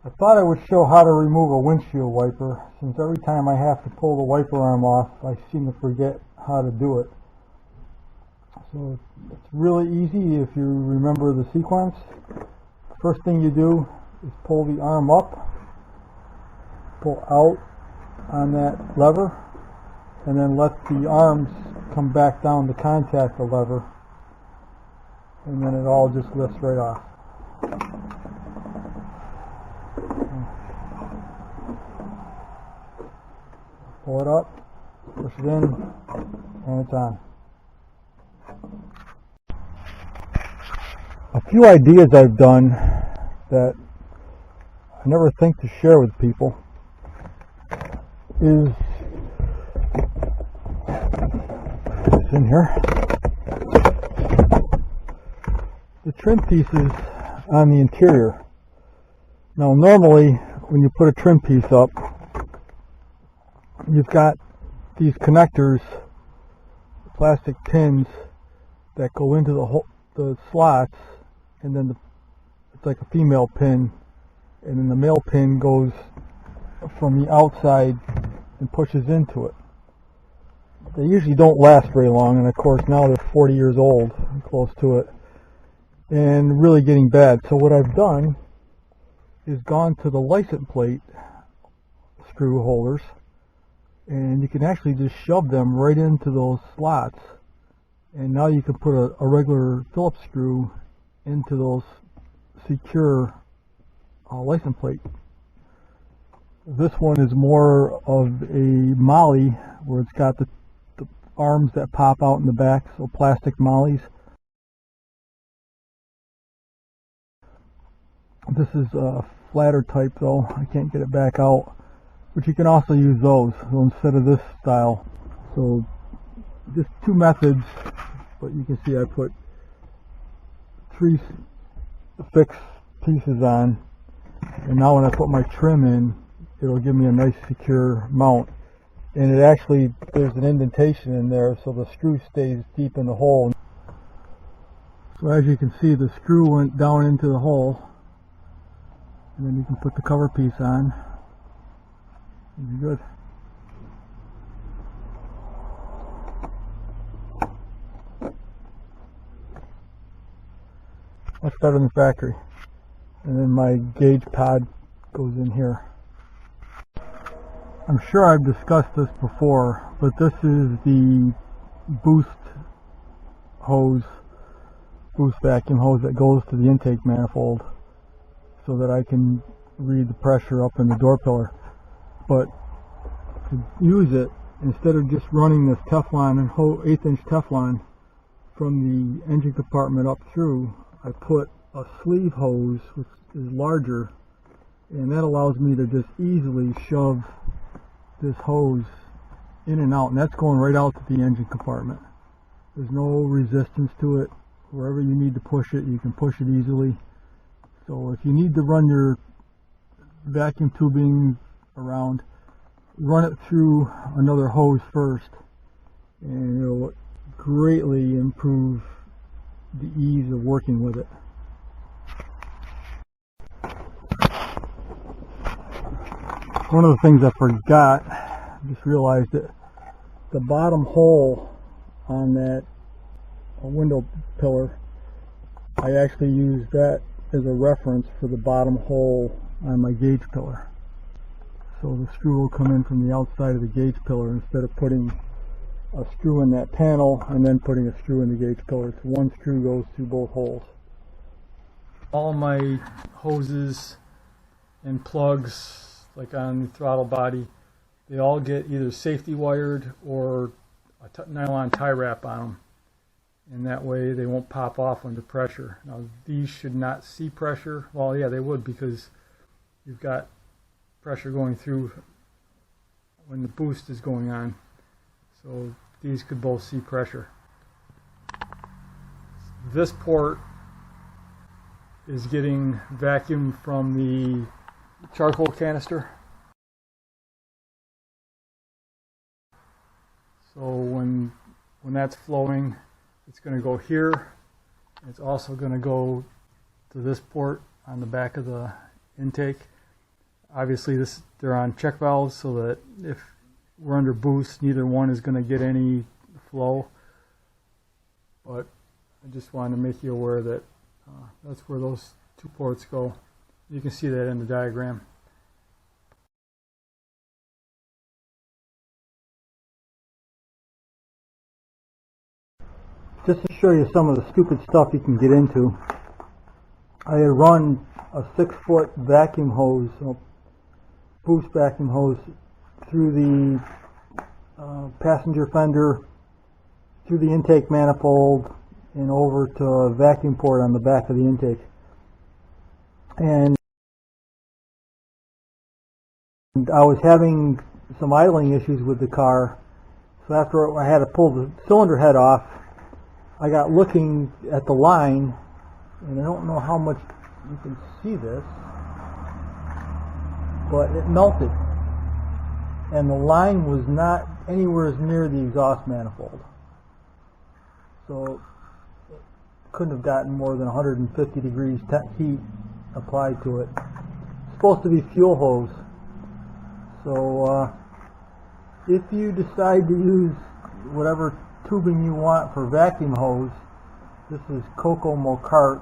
I thought I would show how to remove a windshield wiper, since every time I have to pull the wiper arm off, I seem to forget how to do it. So it's really easy if you remember the sequence. First thing you do is pull the arm up, pull out on that lever, and then let the arms come back down to contact the lever, and then it all just lifts right off. Pull it up, push it in, and it's on. A few ideas I've done that I never think to share with people is it's in here. The trim pieces on the interior. Now normally when you put a trim piece up, you've got these connectors, plastic pins that go into the slots, and then it's like a female pin, and then the male pin goes from the outside and pushes into it. They usually don't last very long, and of course now they're 40 years old, close to it, and really getting bad. So what I've done is gone to the license plate screw holders, and you can actually just shove them right into those slots, and now you can put a regular Phillips screw into those secure license plate. This one is more of a molly, where it's got the arms that pop out in the back, so plastic mollies. This is a flatter type though, I can't get it back out. But you can also use those, so instead of this style. So just two methods, but you can see I put 3 fixed pieces on, and now when I put my trim in, it'll give me a nice secure mount. And it actually, there's an indentation in there, so the screw stays deep in the hole. So as you can see, the screw went down into the hole, and then you can put the cover piece on. You're good. I'll start in the factory, and then my gauge pad goes in here. I'm sure I've discussed this before, but this is the boost vacuum hose that goes to the intake manifold, so that I can read the pressure up in the door pillar. But to use it, instead of just running this Teflon and 1/8 inch Teflon from the engine compartment up through, I put a sleeve hose which is larger, and that allows me to just easily shove this hose in and out, and that's going right out to the engine compartment. There's no resistance to it. Wherever you need to push it, you can push it easily. So if you need to run your vacuum tubing around, run it through another hose first, and it'll greatly improve the ease of working with it. One of the things I forgot, I just realized that the bottom hole on that window pillar, I actually used that as a reference for the bottom hole on my gauge pillar. So the screw will come in from the outside of the gauge pillar instead of putting a screw in that panel and then putting a screw in the gauge pillar. So one screw goes through both holes. All my hoses and plugs, like on the throttle body, they all get either safety wired or a nylon tie wrap on them, and that way they won't pop off under pressure. Now these should not see pressure. Well, yeah, they would, because you've got pressure going through when the boost is going on, so these could both see pressure. This port is getting vacuum from the charcoal canister, so when that's flowing, it's going to go here. It's also going to go to this port on the back of the intake, Obviously they're on check valves so that if we're under boost, neither one is going to get any flow. But I just wanted to make you aware that that's where those two ports go. You can see that in the diagram. Just to show you some of the stupid stuff you can get into, I had run a 6-foot vacuum hose, boost vacuum hose, through the passenger fender, through the intake manifold, and over to a vacuum port on the back of the intake. And I was having some idling issues with the car, so after I had to pull the cylinder head off, I got looking at the line, and I don't know how much you can see this, but it melted, and the line was not anywhere near the exhaust manifold, so it couldn't have gotten more than 150 degrees heat applied to it. It's supposed to be fuel hose, so if you decide to use whatever tubing you want for vacuum hose, this is Coco Mocart,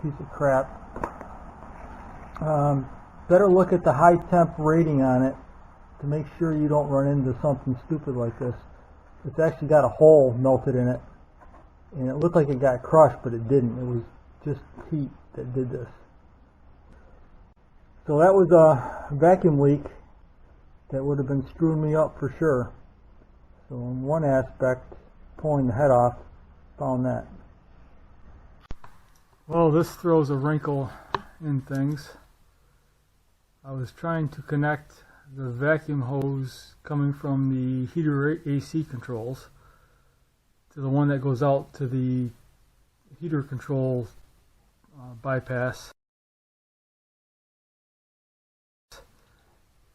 piece of crap. Better look at the high temp rating on it to make sure you don't run into something stupid like this. It's actually got a hole melted in it, and it looked like it got crushed, but it didn't. It was just heat that did this. So that was a vacuum leak that would have been screwing me up for sure. So in one aspect, pulling the head off, found that. Well, this throws a wrinkle in things. I was trying to connect the vacuum hose coming from the heater AC controls to the one that goes out to the heater control bypass.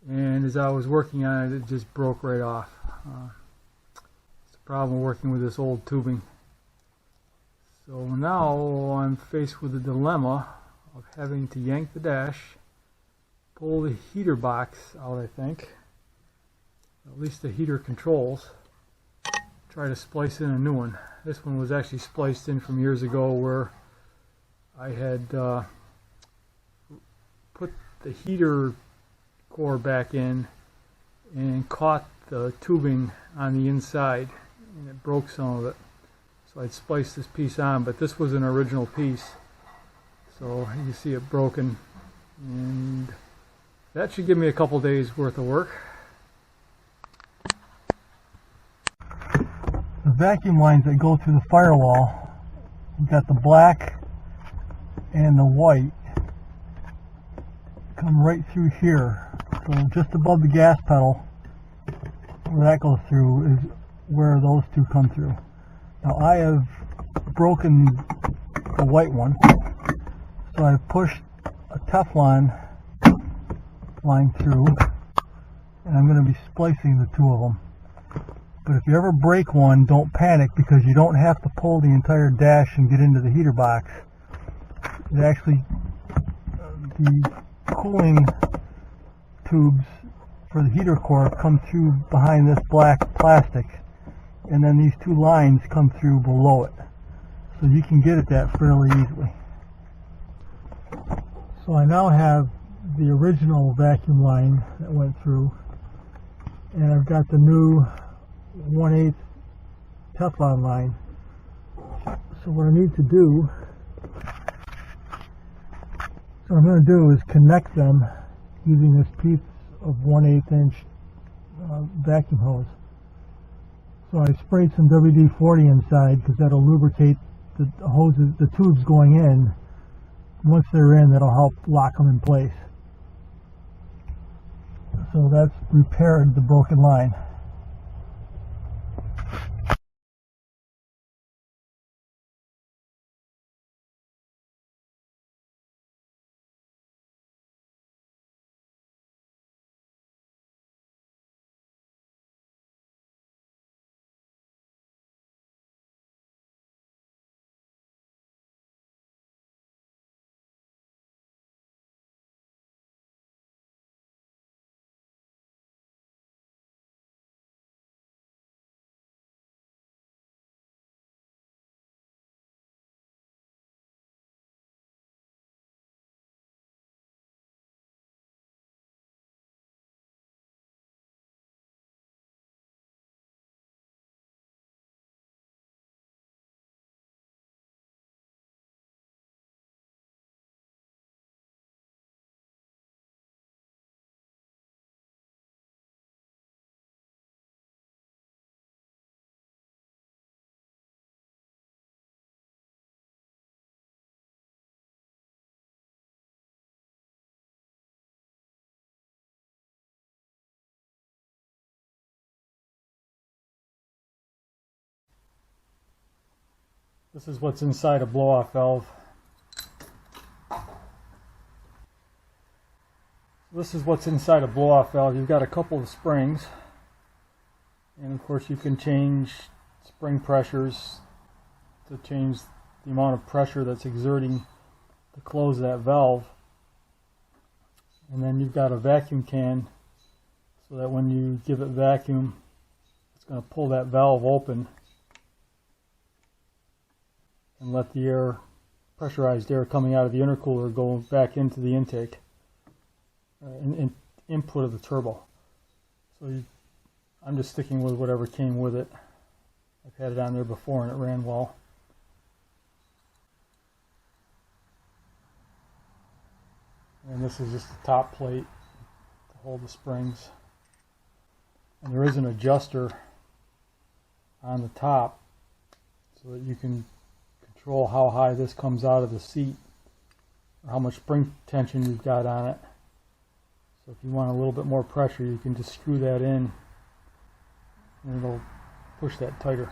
And as I was working on it, it just broke right off. It's a problem working with this old tubing. So now I'm faced with the dilemma of having to yank the dash, pull the heater box out, I think, at least the heater controls, try to splice in a new one. This one was actually spliced in from years ago where I had put the heater core back in and caught the tubing on the inside, and it broke some of it. So I'd spliced this piece on, but this was an original piece, so you see it broken, and that should give me a couple days worth of work. The vacuum lines that go through the firewall, you've got the black and the white, come right through here. So just above the gas pedal, where that goes through, is where those two come through. Now I have broken the white one, so I've pushed a Teflon line through, and I'm going to be splicing the two of them. But if you ever break one, don't panic, because you don't have to pull the entire dash and get into the heater box. It actually, the cooling tubes for the heater core come through behind this black plastic, and then these two lines come through below it, so you can get at that fairly easily. So I now have the original vacuum line that went through, and I've got the new 1/8 Teflon line. So what I need to do, so what I'm going to do is connect them using this piece of 1/8 inch vacuum hose. So I sprayed some WD-40 inside because that'll lubricate the hoses, the tubes going in. Once they're in, that'll help lock them in place. So that's repaired the broken line. This is what's inside a blow-off valve. This is what's inside a blow-off valve. You've got a couple of springs, and of course you can change spring pressures to change the amount of pressure that's exerting to close that valve. And then you've got a vacuum can, so that when you give it vacuum, it's going to pull that valve open and let the air, pressurized air coming out of the intercooler, go back into the intake, input of the turbo. So I'm just sticking with whatever came with it. I've had it on there before and it ran well. And this is just the top plate to hold the springs. And there is an adjuster on the top so that you can control how high this comes out of the seat, or how much spring tension you've got on it. So if you want a little bit more pressure, you can just screw that in and it'll push that tighter.